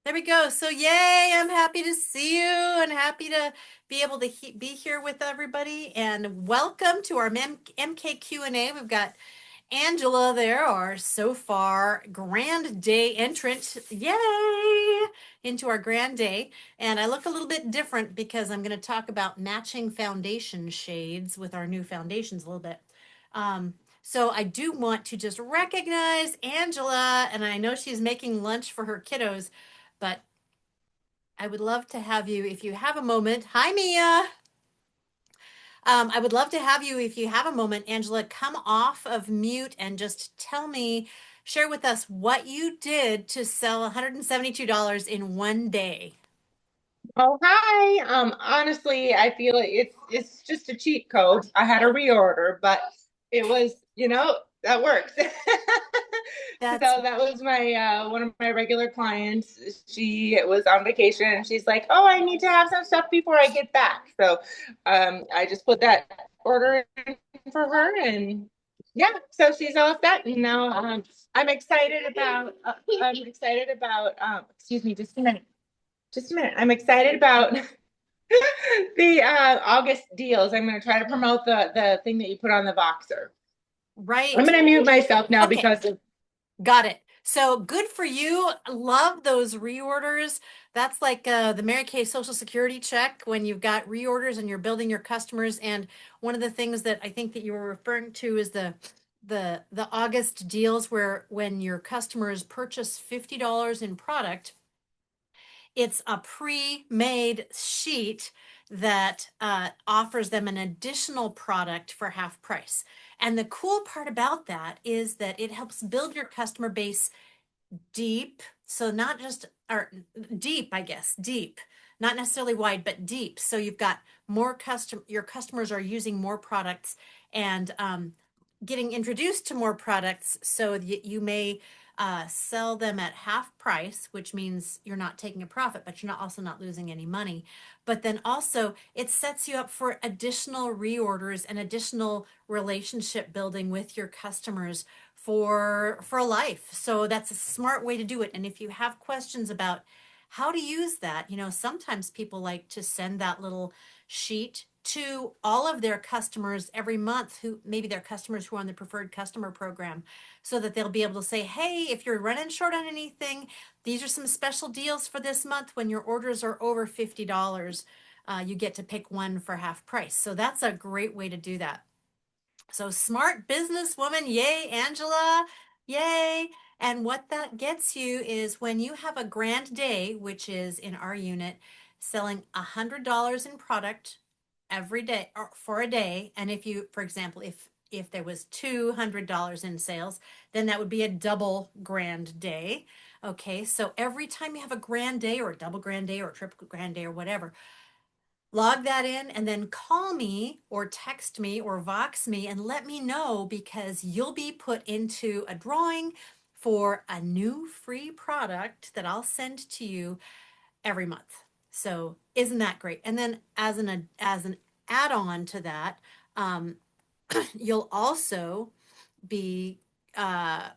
There we go. So, yay, I'm happy to see you and happy to be able to be here with everybody. And welcome to our MKQ&A. We've got Angela there, our so far grand day entrant. Yay! Into our grand day. And I look a little bit different because I'm going to talk about matching foundation shades with our new foundations a little bit. So I do want to just recognize Angela, and I know she's making lunch for her kiddos, but I would love to have you if you have a moment. Hi, Mia. I would love to have you if you have a moment, Angela, come off of mute and just share with us what you did to sell $172 in one day. Oh, hi. Honestly, I feel like it's just a cheat code. I had a reorder, but it was, that works. So That's that was my one of my regular clients. She was on vacation and she's like, "Oh, I need to have some stuff before I get back." So I just put that order in for her and yeah, so she's all set and now I'm excited about excuse me just a minute. Just a minute. I'm excited about the August deals. I'm going to try to promote the thing that you put on the Voxer. I'm right. going to mute myself now Okay, because of, got it. So good for you. Love those reorders. That's like the Mary Kay Social Security check when you've got reorders and you're building your customers. And one of the things that I think that you were referring to is the August deals where when your customers purchase $50 in product, it's a pre-made sheet that offers them an additional product for half price. And the cool part about that is that it helps build your customer base deep. So not just, or deep, I guess, deep, not necessarily wide, but deep. So you've got your customers are using more products and getting introduced to more products. So you may sell them at half price, which means you're not taking a profit, but you're not also not losing any money. But then also it sets you up for additional reorders and additional relationship building with your customers for life. So that's a smart way to do it. And if you have questions about how to use that, sometimes people like to send that little sheet to all of their customers every month who maybe they're customers who are on the preferred customer program so that they'll be able to say, hey, if you're running short on anything, these are some special deals for this month. When your orders are over $50, you get to pick one for half price. So that's a great way to do that. So smart businesswoman, yay, Angela, yay. And what that gets you is when you have a grand day, which is in our unit, selling $100 in product every day or for a day. And if you, for example, if there was $200 in sales, then that would be a double grand day. Okay, so every time you have a grand day or a double grand day or a triple grand day or whatever, log that in and then call me or text me or Vox me and let me know because you'll be put into a drawing for a new free product that I'll send to you every month. So isn't that great? And then as an add-on to that, um, you'll also be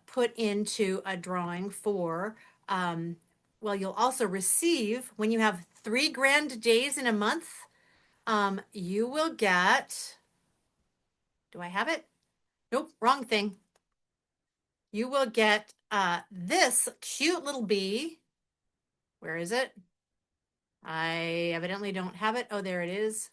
put into a drawing for well, you'll also receive when you have 3 grand days in a month, you will get, do I have it? Nope, wrong thing. You will get this cute little bee. Where is it? I evidently don't have it. Oh, there it is.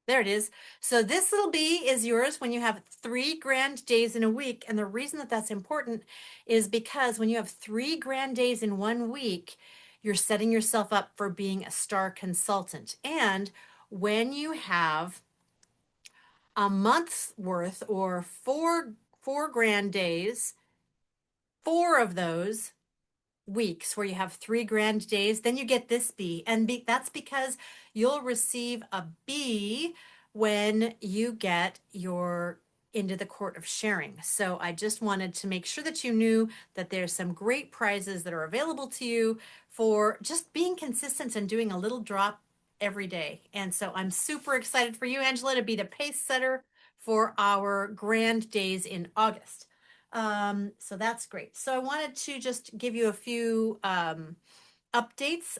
There it is. So this little bee is yours when you have 3 grand days in a week. And the reason that that's important is because when you have 3 grand days in one week, you're setting yourself up for being a star consultant. And when you have a month's worth or four grand days, four of those weeks where you have 3 grand days, then you get this B. And that's because you'll receive a B when you get your into the court of sharing. So I just wanted to make sure that you knew that there's some great prizes that are available to you for just being consistent and doing a little drop every day. And so I'm super excited for you, Angela, to be the pace setter for our grand days in August. So that's great. So I wanted to just give you a few updates.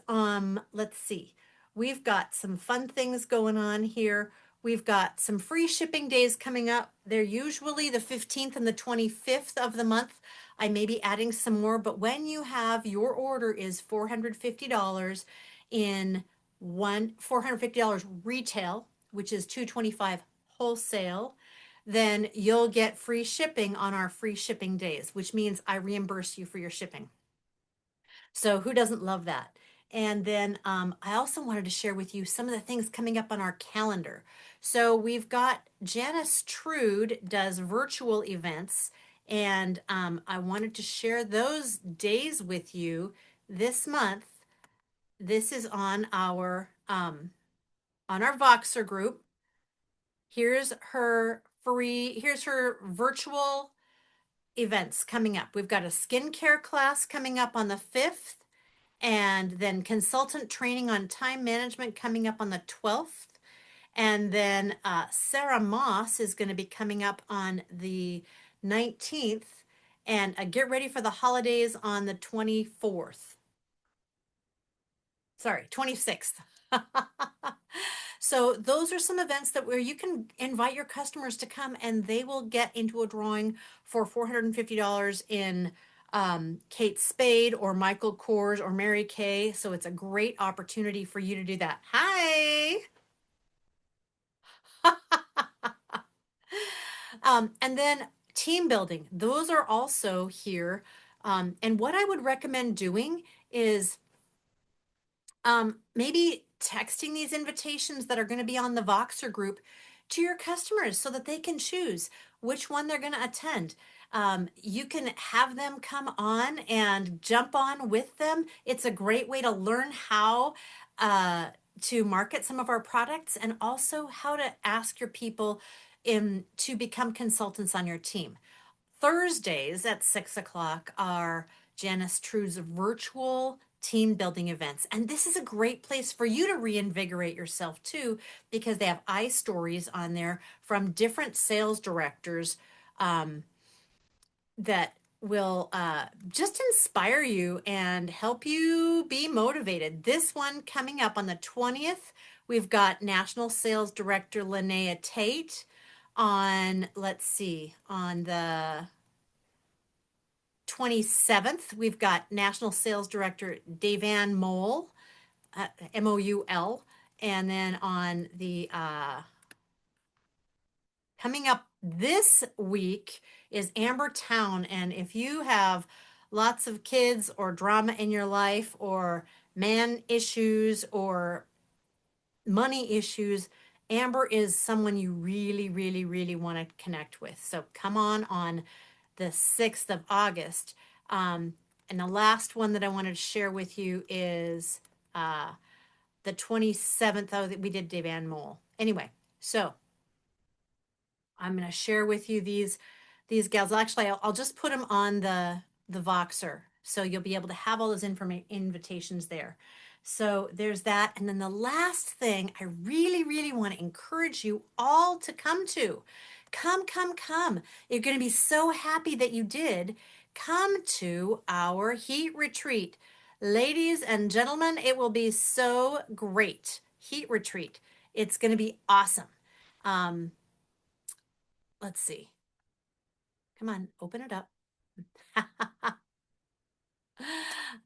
Let's see. We've got some fun things going on here. We've got some free shipping days coming up. They're usually the 15th and the 25th of the month. I may be adding some more, but when you have your order is $450 in one $450 retail, which is 225 wholesale, then you'll get free shipping on our free shipping days, which means I reimburse you for your shipping. So who doesn't love that? And then I also wanted to share with you some of the things coming up on our calendar. So we've got Janice Trude does virtual events, and I wanted to share those days with you this month. This is on our Voxer group. Here's her virtual events coming up. We've got a skincare class coming up on the 5th, and then consultant training on time management coming up on the 12th. And then Sarah Moss is going to be coming up on the 19th. And get ready for the holidays on the 24th. Sorry, 26th. So those are some events that where you can invite your customers to come and they will get into a drawing for $450 in Kate Spade or Michael Kors or Mary Kay. So it's a great opportunity for you to do that. Hi. And then team building, those are also here. And what I would recommend doing is maybe texting these invitations that are going to be on the Voxer group to your customers so that they can choose which one they're going to attend. You can have them come on and jump on with them. It's a great way to learn how to market some of our products and also how to ask your people to become consultants on your team. Thursdays at 6 o'clock are Janice Trude's virtual team building events. And this is a great place for you to reinvigorate yourself too, because they have iStories on there from different sales directors that will just inspire you and help you be motivated. This one coming up on the 20th, we've got National Sales Director Linnea Tate on, let's see, on the 27th, we've got National Sales Director Davan Moul, Moul. And then on the coming up this week is Amber Town. And if you have lots of kids or drama in your life or man issues or money issues, Amber is someone you really, really, really want to connect with. So come on the 6th of August. And the last one that I wanted to share with you is the 27th. Oh, we did Devan Mole. Anyway, so I'm going to share with you these gals. Actually, I'll just put them on the Voxer, so you'll be able to have all those invitations there. So there's that. And then the last thing I really, really want to encourage you all to come to. Come. You're going to be so happy that you did. Come to our heat retreat. Ladies and gentlemen, it will be so great. Heat retreat. It's going to be awesome. Let's see. Come on, open it up.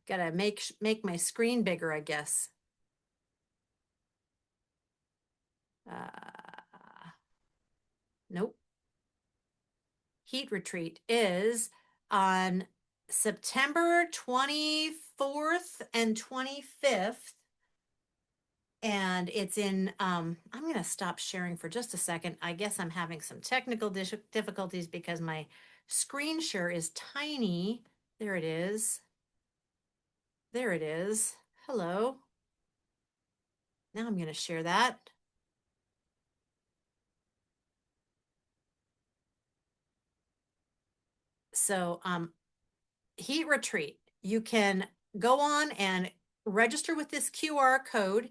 Gotta make my screen bigger, I guess. Nope. Heat retreat is on September 24th and 25th. And it's in, I'm going to stop sharing for just a second. I guess I'm having some technical difficulties because my screen share is tiny. There it is. There it is. Hello. Now I'm going to share that. So, heat retreat, you can go on and register with this QR code.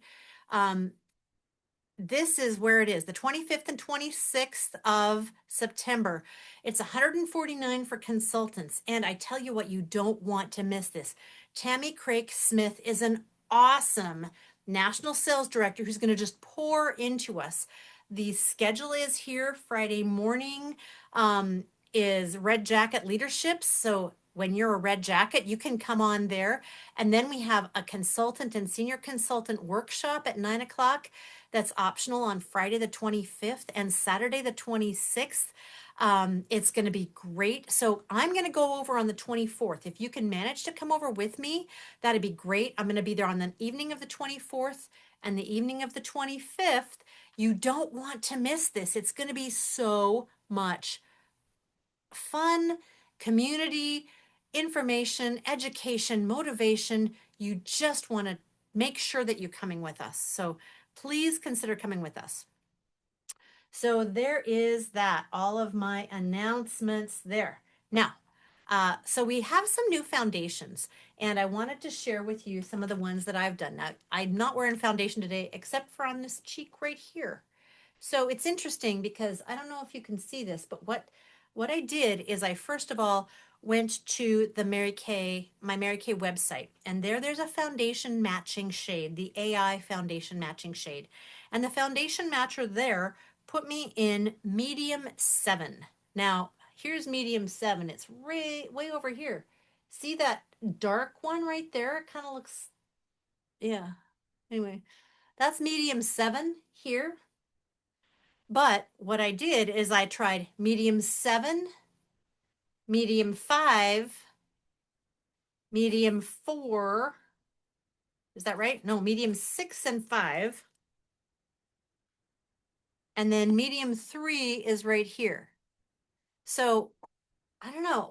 this is where it is, the 25th and 26th of September. It's 149 for consultants. And I tell you what, you don't want to miss this. Tammy Craik Smith is an awesome national sales director who's going to just pour into us. The schedule is here Friday morning, is Red Jacket Leadership. So when you're a Red Jacket, you can come on there. And then we have a consultant and senior consultant workshop at 9 o'clock. That's optional on Friday the 25th and Saturday the 26th. It's going to be great. So I'm going to go over on the 24th. If you can manage to come over with me, that'd be great. I'm going to be there on the evening of the 24th and the evening of the 25th. You don't want to miss this. It's going to be so much fun, community, information, education, motivation. You just want to make sure that you're coming with us. So please consider coming with us. So there is that, all of my announcements there. Now, so we have some new foundations, and I wanted to share with you some of the ones that I've done. Now, I'm not wearing foundation today, except for on this cheek right here. So it's interesting because I don't know if you can see this, but what I did is I first of all went to the my Mary Kay website, and there's a foundation matching shade, the AI foundation matching shade. And the foundation matcher there put me in medium 7. Now, here's medium 7. It's way over here. See that dark one right there? It kind of looks, yeah. Anyway, that's medium 7 here. But what I did is I tried medium 7, medium 5, medium 4. Is that right? No, medium 6 and 5. And then medium 3 is right here. So I don't know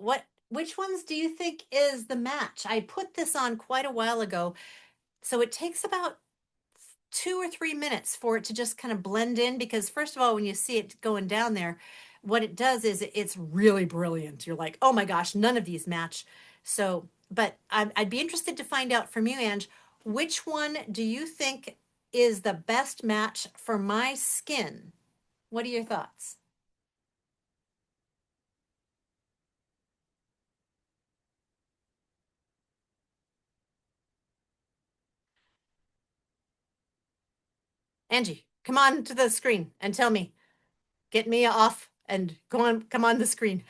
which ones do you think is the match? I put this on quite a while ago. So it takes about 2 or 3 minutes for it to just kind of blend in, because first of all, when you see it going down there, what it does is it's really brilliant. You're like, oh my gosh, none of these match. So, but I'd be interested to find out from you, Ange, which one do you think is the best match for my skin? What are your thoughts? Angie, come on to the screen and tell me. Get me off and come on the screen.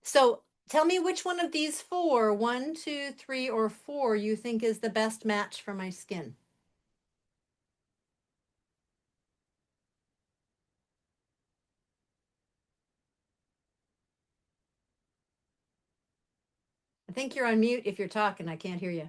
So tell me which one of these four, 1, 2, 3, or 4, you think is the best match for my skin. I think you're on mute if you're talking. I can't hear you.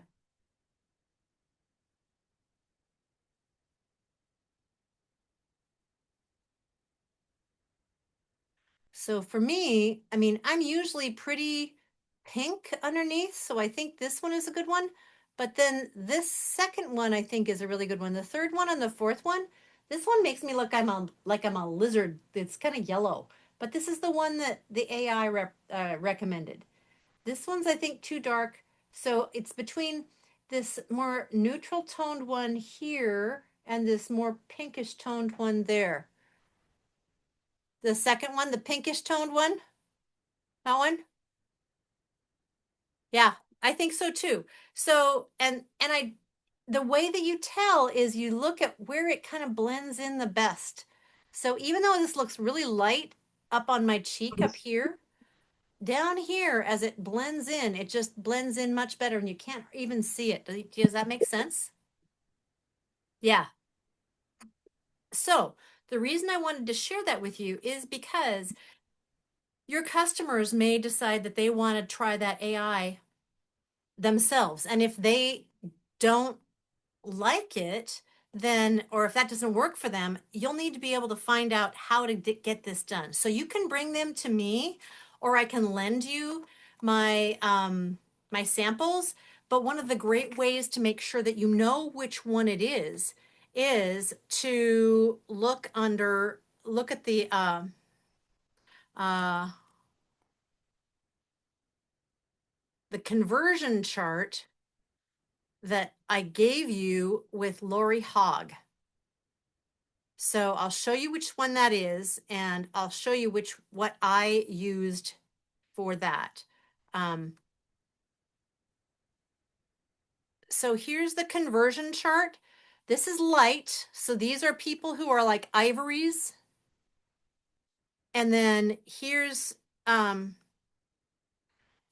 So for me, I mean, I'm usually pretty pink underneath, so I think this one is a good one. But then this second one I think is a really good one. The third one and the fourth one, this one makes me look like I'm a lizard. It's kind of yellow. But this is the one that the AI recommended. This one's, I think, too dark. So it's between this more neutral toned one here and this more pinkish toned one there. The second one, the pinkish toned one, that one? Yeah, I think so too. So, and I the way that you tell is you look at where it kind of blends in the best. So even though this looks really light up on my cheek up here, down here as it blends in, it just blends in much better and you can't even see it. Does that make sense? Yeah. So the reason I wanted to share that with you is because your customers may decide that they want to try that AI themselves. And if they don't like it, then, or if that doesn't work for them, you'll need to be able to find out how to get this done. So you can bring them to me, or I can lend you my samples. But one of the great ways to make sure that you know which one it is to look at uh, the conversion chart that I gave you with Lori Hogg. So I'll show you which one that is, and I'll show you what I used for that. So here's the conversion chart. This is light. So these are people who are like ivories. And then here's the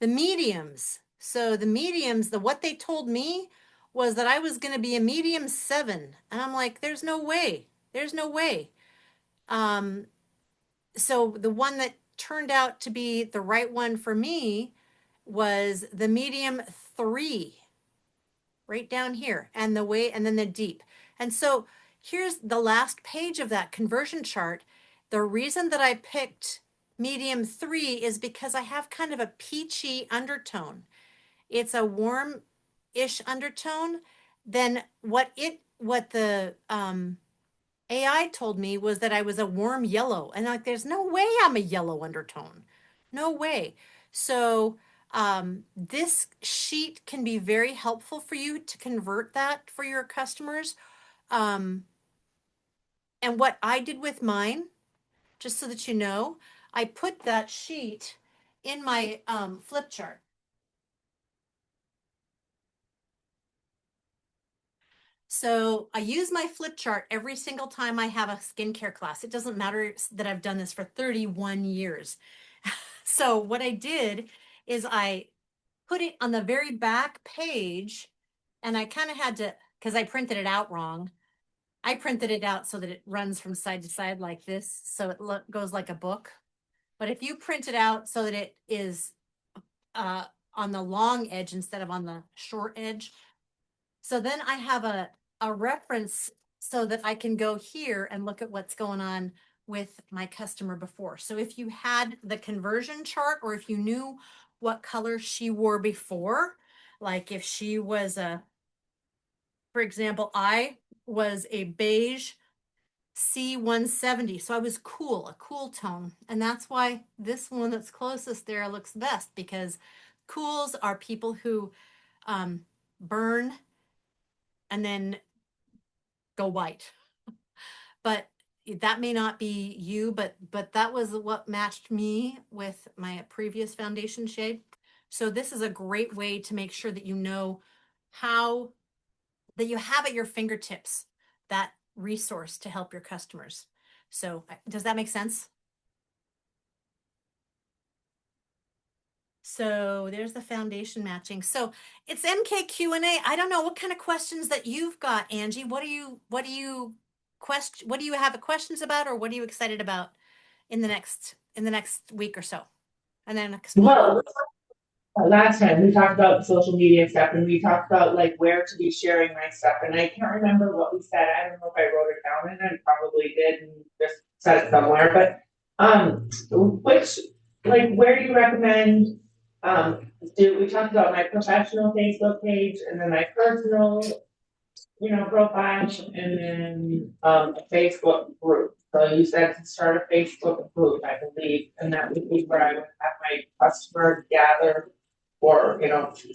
mediums. So the mediums, what they told me was that I was going to be a medium 7. And I'm like, there's no way. There's no way. So the one that turned out to be the right one for me was the medium 3, right down here, and then the deep. And so here's the last page of that conversion chart. The reason that I picked medium 3 is because I have kind of a peachy undertone. It's a warm-ish undertone. Then what the AI told me was that I was a warm yellow. And like, there's no way I'm a yellow undertone. No way. So this sheet can be very helpful for you to convert that for your customers. And what I did with mine, just so that you know, I put that sheet in my flip chart. So I use my flip chart every single time I have a skincare class. It doesn't matter that I've done this for 31 years. So what I did is I put it on the very back page, and I kind of had to, because I printed it out wrong. I printed it out so that it runs from side to side like this, so it goes like a book. But if you print it out so that it is on the long edge instead of on the short edge, so then I have a reference so that I can go here and look at what's going on with my customer before. So if you had the conversion chart, or if you knew what color she wore before, like if she was for example, I was a beige C170. So I was cool, a cool tone. And that's why this one that's closest there looks best, because cools are people who burn and then go white. But that may not be you, but that was what matched me with my previous foundation shade. So this is a great way to make sure that you know how, that you have at your fingertips that resource to help your customers. So does that make sense? So there's the foundation matching. So it's MK Q&A. I don't know what kind of questions that you've got, Angie. What do you have questions about, or what are you excited about in the next week or so? And then next month. Well, last time we talked about social media stuff, and we talked about like where to be sharing my stuff, and I can't remember what we said. I don't know if I wrote it down, and I probably did and just said it somewhere, but which, like, where do you recommend, we talked about my professional Facebook page and then my personal, profile, and then a Facebook group. So you said to start a Facebook group, I believe, and that would be where I would have my customers gather, or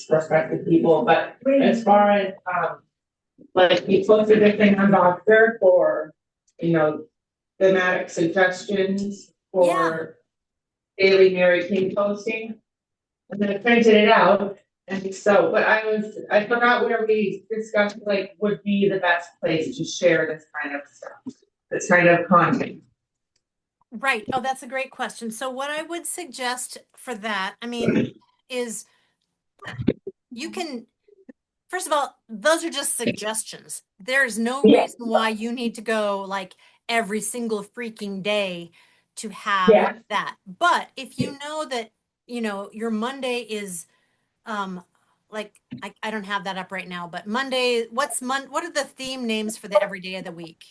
prospective people. But as far as like you posted a thing on Doctor for thematic suggestions for daily Mary Kay posting, and then I printed it out. And so, but I forgot where we discussed like would be the best place to share this kind of stuff, this kind of content. Right. Oh, that's a great question. So what I would suggest for that, I mean, is you can, first of all, those are just suggestions. There's no reason why you need to go like every single freaking day to have that. But if you know that, your Monday is like I don't have that up right now, but Monday, what are the theme names for the every day of the week?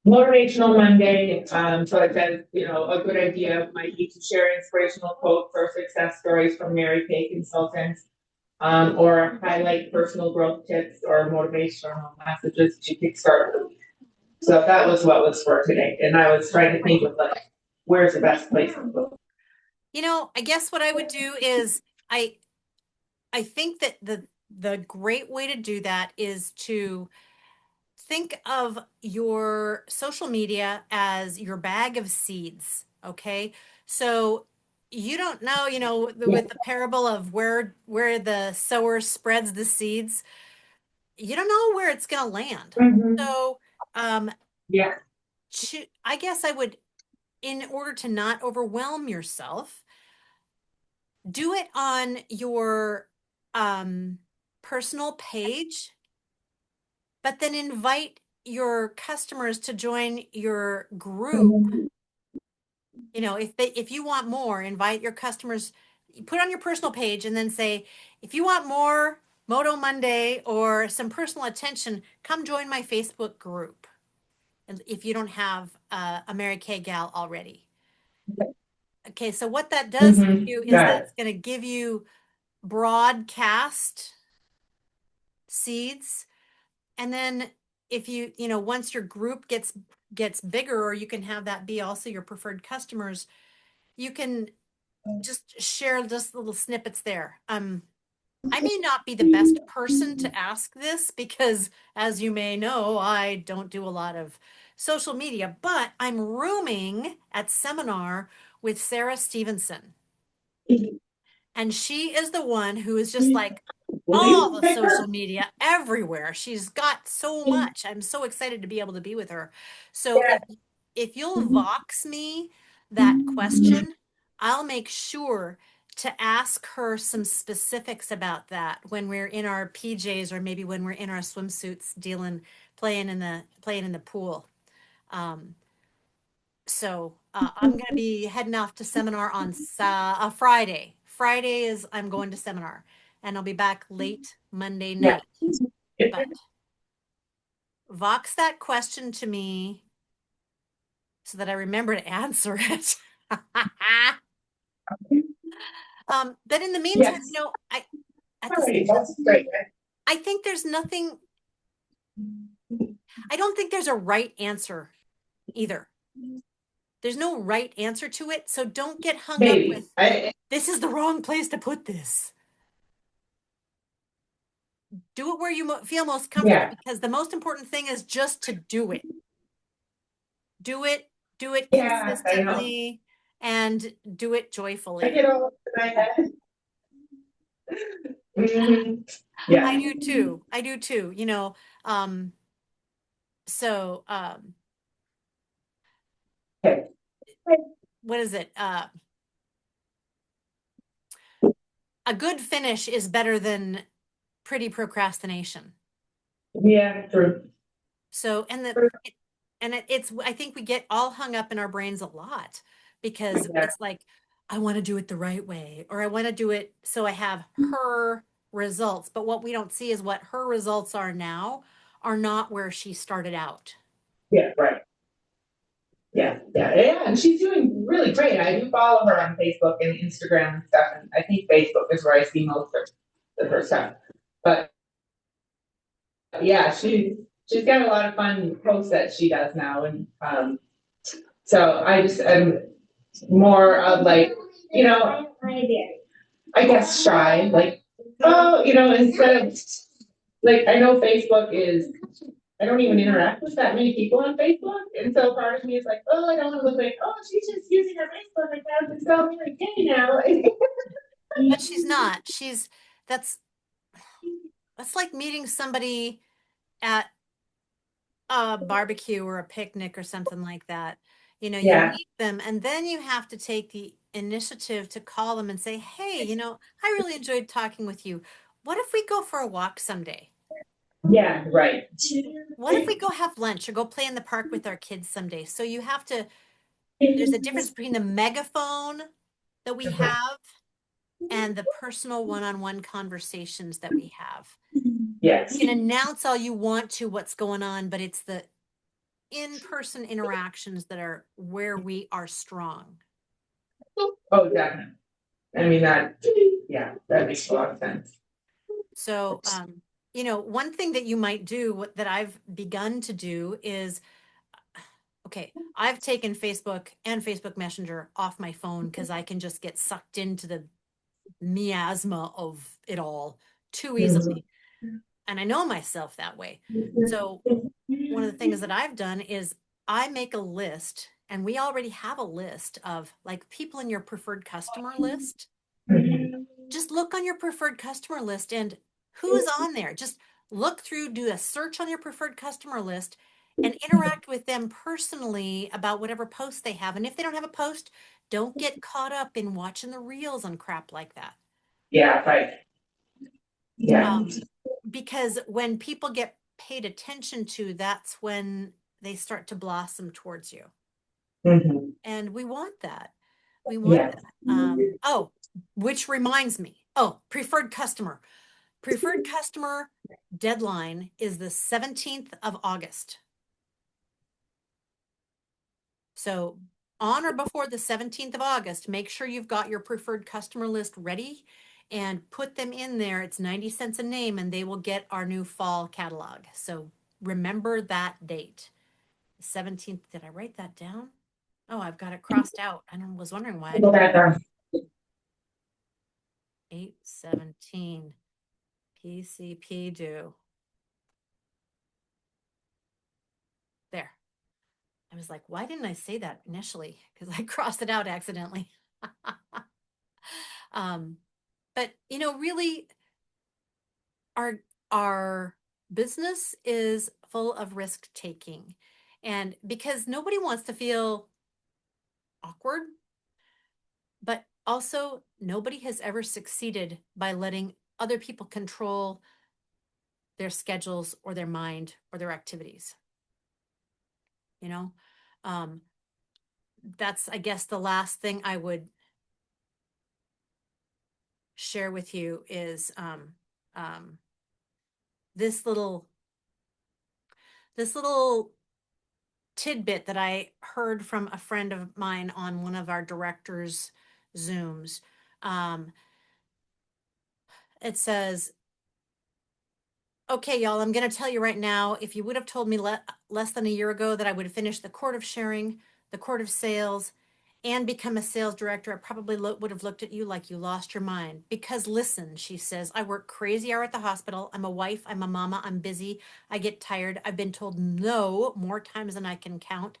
Motivational Monday. So I said, a good idea might be to share inspirational quotes or success stories from Mary Kay consultants, or highlight personal growth tips or motivational messages to kickstart the week. So that was what was for today, and I was trying to think of like, where's the best place to go? I guess what I would do is I think that the great way to do that is to think of your social media as your bag of seeds. Okay. So you don't know, with the parable of where the sower spreads the seeds, you don't know where it's going to land. Mhm. So, Yeah. I guess I would, in order to not overwhelm yourself, do it on your personal page, but then invite your customers to join your group. Mhm. If you want more, invite your customers, put on your personal page and then say, if you want more Moto Monday or some personal attention, come join my Facebook group. And if you don't have a Mary Kay gal already. Okay, so what that does for Mhm. you is Got that's it. going to give you broadcast seeds. And then if once your group gets bigger, or you can have that be also your preferred customers, you can just share just little snippets there. I may not be the best person to ask this because, as you may know, I don't do a lot of social media, but I'm rooming at seminar with Sarah Stevenson. And she is the one who is just like Will all you the pick social her? media everywhere. She's got so much. I'm so excited to be able to be with her. So Yeah. if you'll Vox me that question, I'll make sure to ask her some specifics about that when we're in our PJs, or maybe when we're in our swimsuits playing in the pool. So I'm going to be heading off to seminar on a Friday. Friday is I'm going to seminar, and I'll be back late Monday Yeah. night. But Vox that question to me so that I remember to answer it. But in the meantime, Yes. I at All the right. That's great. I think there's nothing. I don't think there's a right answer either. There's no right answer to it, so don't get hung up Maybe. with this is the wrong place to put this. Do it where you feel most comfortable, Yeah. because the most important thing is just to do it. Do it Yeah. I know. consistently, and do it I joyfully. get all in my head. Mhm. Yeah. I do too. I do too. Um, so Okay. what is it? A good finish is better than pretty procrastination. Yeah. True. So, True. it's, I think we get all hung up in our brains a lot because Yeah. it's like, I want to do it the right way, or I want to do it so I have her results. But what we don't see is what her results are now are not where she started out. Yeah. Right. Yeah. Yeah. Yeah. And she's doing really great. I do follow her on Facebook and Instagram and stuff. And I think Facebook is where I see most of her stuff. But yeah, she's got a lot of fun posts that she does now. And so I just am more of like, you know, I guess shy, like, oh, instead of like, I know Facebook is, I don't even interact with that many people on Facebook. And so part of me is like, oh, I don't want to look like, oh, she's just using her Facebook account to sell me like gay now. But she's not. That's that's like meeting somebody at a barbecue or a picnic or something like that. You Yeah, meet them, and then you have to take the initiative to call them and say, hey, I really enjoyed talking with you. What if we go for a walk someday? yeah, right. What if we go have lunch or go play in the park with our kids someday? So there's a difference between the megaphone that we have and the personal one-on-one conversations that we have. Yes. You can announce all you want to what's going on, but it's the in-person interactions that are where we are strong. Oh, definitely. I mean, that makes a lot of sense. So, one thing that you might do, that I've begun to do is, okay, I've taken Facebook and Facebook Messenger off my phone because I can just get sucked into the miasma of it all too easily. And I know myself that way. So one of the things that I've done is I make a list, and we already have a list of like people in your preferred customer list. Just look on your preferred customer list and who's on there. Just look through, do a search on your preferred customer list and interact with them personally about whatever post they have. And if they don't have a post, don't get caught up in watching the reels and crap like that. Yeah, right. Yeah. Because when people get paid attention to, that's when they start to blossom towards you. Mhm. And we want that. We want Yeah. that. Oh, which reminds me. Oh, preferred customer. Preferred customer deadline is the 17th of August. So on or before the 17th of August, make sure you've got your preferred customer list ready and put them in there. It's 90 cents a name and they will get our new fall catalog. So remember that date. 17th. Did I write that down? Oh, I've got it crossed out. Was wondering why I Go didn't. back on. 8/17 PCP due. There. I was like, why didn't I say that initially? Because I crossed it out accidentally. But really, our business is full of risk taking, and because nobody wants to feel awkward, but also nobody has ever succeeded by letting other people control their schedules or their mind or their activities. You know, um, that's, I guess, the last thing I would share with you is um, this little tidbit that I heard from a friend of mine on one of our directors' Zooms. Um, it says, okay, y'all, I'm going to tell you right now, if you would have told me less than a year ago that I would finish the Court of Sharing, the Court of Sales, and become a sales director, I probably would have looked at you like you lost your mind. Because listen, she says, I work crazy hour at the hospital. I'm a wife. I'm a mama. I'm busy. I get tired. I've been told no more times than I can count.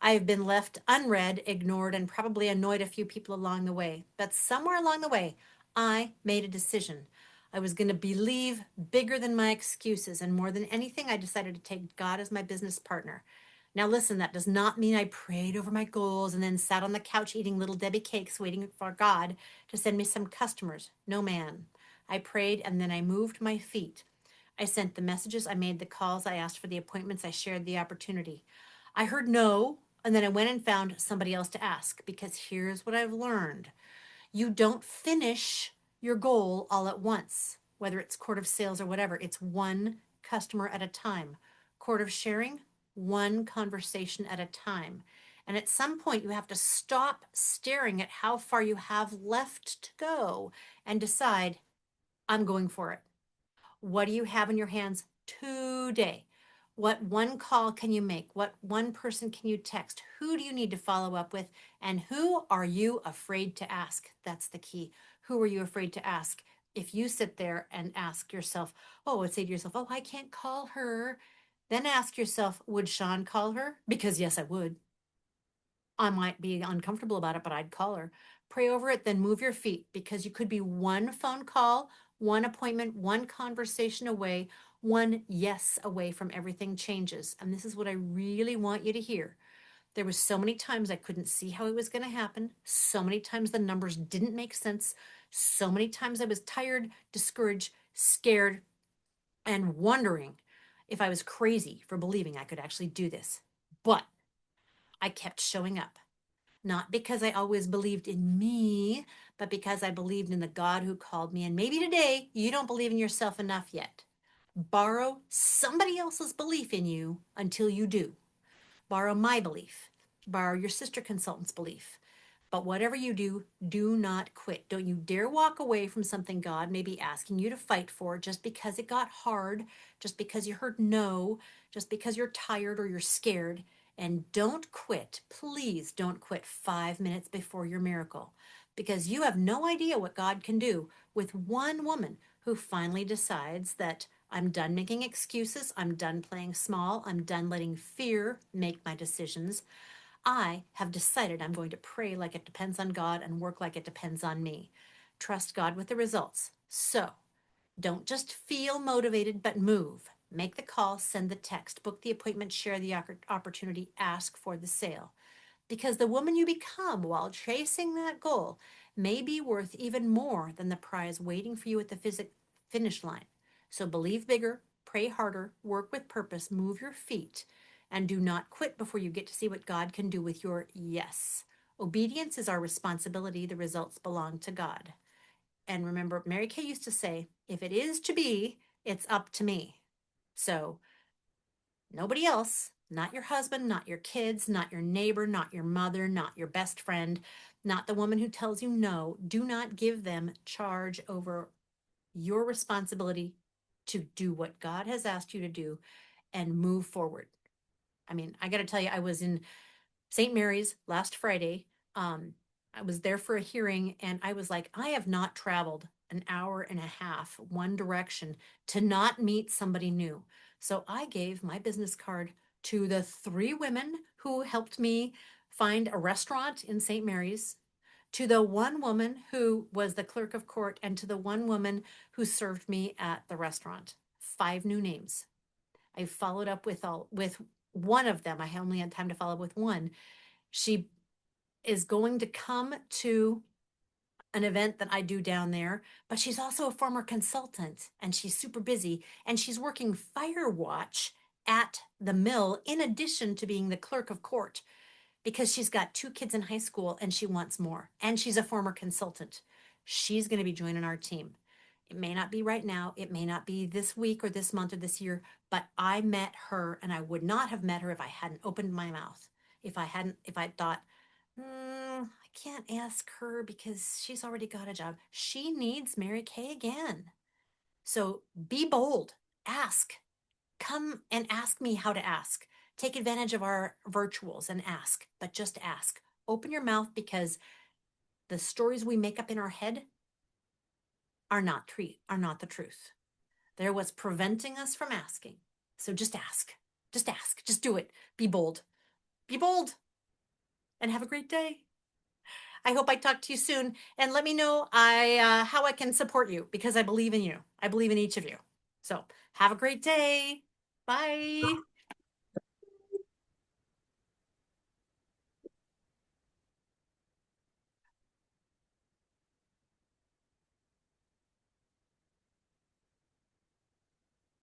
I have been left unread, ignored, and probably annoyed a few people along the way. But somewhere along the way, I made a decision. I was going to believe bigger than my excuses. And more than anything, I decided to take God as my business partner. Now, listen, that does not mean I prayed over my goals and then sat on the couch eating little Debbie cakes, waiting for God to send me some customers. No, man. I prayed and then I moved my feet. I sent the messages, I made the calls, I asked for the appointments, I shared the opportunity. I heard no, and then I went and found somebody else to ask, because here's what I've learned. You don't finish your goal all at once, whether it's Court of Sales or whatever. It's one customer at a time. Court of Sharing, one conversation at a time. And at some point, you have to stop staring at how far you have left to go and decide, I'm going for it. What do you have in your hands today? What one call can you make? What one person can you text? Who do you need to follow up with? And who are you afraid to ask? That's the key. Who are you afraid to ask? If you sit there and ask yourself, oh, and say to yourself, oh, I can't call her. Then ask yourself, would Sean call her? Because yes, I would. I might be uncomfortable about it, but I'd call her. Pray over it, then move your feet, because you could be one phone call, one appointment, one conversation away, one yes away from everything changes. And this is what I really want you to hear. There was so many times I couldn't see how it was going to happen. So many times the numbers didn't make sense. So many times I was tired, discouraged, scared, and wondering if I was crazy for believing I could actually do this. But I kept showing up. Not because I always believed in me, but because I believed in the God who called me. And maybe today you don't believe in yourself enough yet. Borrow somebody else's belief in you until you do. Borrow my belief. Borrow your sister consultant's belief. But whatever you do, do not quit. Don't you dare walk away from something God may be asking you to fight for just because it got hard, just because you heard no, just because you're tired or you're scared. And don't quit. Please don't quit 5 minutes before your miracle, because you have no idea what God can do with one woman who finally decides that I'm done making excuses. I'm done playing small. I'm done letting fear make my decisions. I have decided I'm going to pray like it depends on God and work like it depends on me. Trust God with the results. So don't just feel motivated, but move. Make the call, send the text, book the appointment, share the opportunity, ask for the sale. Because the woman you become while chasing that goal may be worth even more than the prize waiting for you at the finish line. So believe bigger, pray harder, work with purpose, move your feet, and do not quit before you get to see what God can do with your yes. Obedience is our responsibility. The results belong to God. And remember, Mary Kay used to say, if it is to be, it's up to me. So nobody else, not your husband, not your kids, not your neighbor, not your mother, not your best friend, not the woman who tells you no. Do not give them charge over your responsibility to do what God has asked you to do and move forward. I mean, I got to tell you, I was in St. Mary's last Friday. I was there for a hearing, and I was like, I have not traveled an hour and a half one direction to not meet somebody new. So I gave my business card to the 3 women who helped me find a restaurant in St. Mary's, to the 1 woman who was the clerk of court, and to the 1 woman who served me at the restaurant. 5 new names. I followed up with one of them. I only had time to follow up with one. She is going to come to an event that I do down there, but she's also a former consultant and she's super busy, and she's working fire watch at the mill in addition to being the clerk of court, because she's got 2 kids in high school and she wants more. And she's a former consultant. She's going to be joining our team. It may not be right now. It may not be this week or this month or this year, but I met her, and I would not have met her if I hadn't opened my mouth. If I thought, I can't ask her because she's already got a job. She needs Mary Kay again. So be bold. Ask. Come and ask me how to ask. Take advantage of our virtuals and ask, but just ask. Open your mouth, because the stories we make up in our head are not the truth. They're what's preventing us from asking. So just ask. Just ask. Just do it. Be bold. Be bold. And have a great day. I hope I talk to you soon, and let me know how I can support you, because I believe in you. I believe in each of you. So have a great day. Bye.